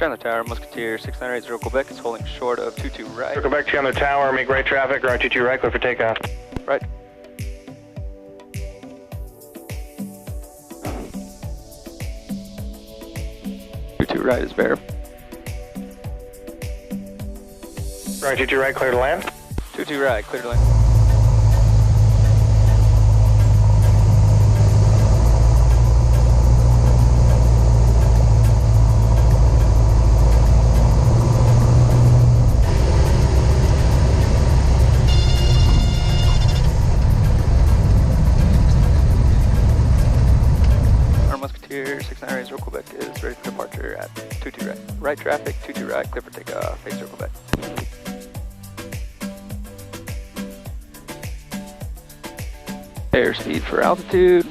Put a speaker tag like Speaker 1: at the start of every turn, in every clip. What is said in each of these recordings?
Speaker 1: Chandler Tower, Musketeer 6980 Quebec is holding short of 22 right.
Speaker 2: Quebec Chandler Tower, make right traffic, right 22 right, clear for takeoff.
Speaker 1: Right. Two right is verified.
Speaker 2: Right 22 right, clear to land.
Speaker 1: 22 right, clear to land. Musketeer 6980 Quebec is ready for departure at 22 right. Right traffic, 22 right, clear for takeoff, face circle Quebec. Airspeed for altitude.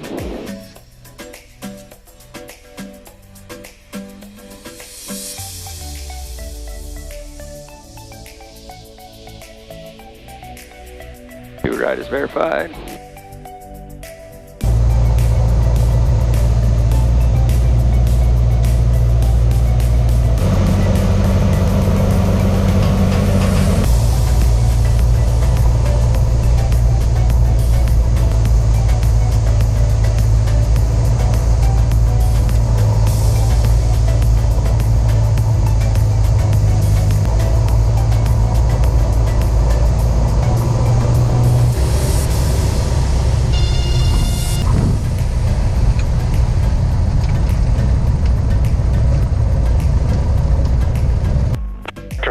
Speaker 1: Two right is verified.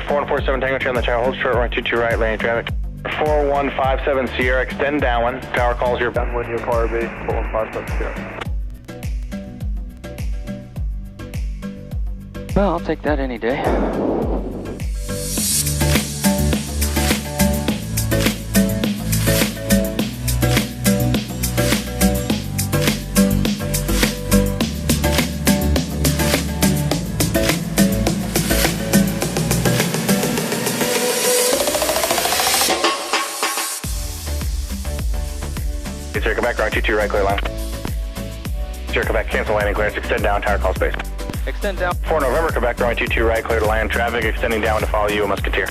Speaker 2: Vector 4147 Tango Chandler Tower, hold short, right 22 right, landing traffic. 4157 Sierra, extend downwind. Tower calls your downwind, your car B, 4157 Sierra.
Speaker 1: Well, I'll take that any day.
Speaker 2: Sierra Quebec, right 22 right, clear line. Sierra Quebec, cancel landing clearance, extend down, tower call space.
Speaker 1: Extend down.
Speaker 2: 4 November, Quebec, right 22 right, clear to land traffic, extending down to follow you, Musketeer.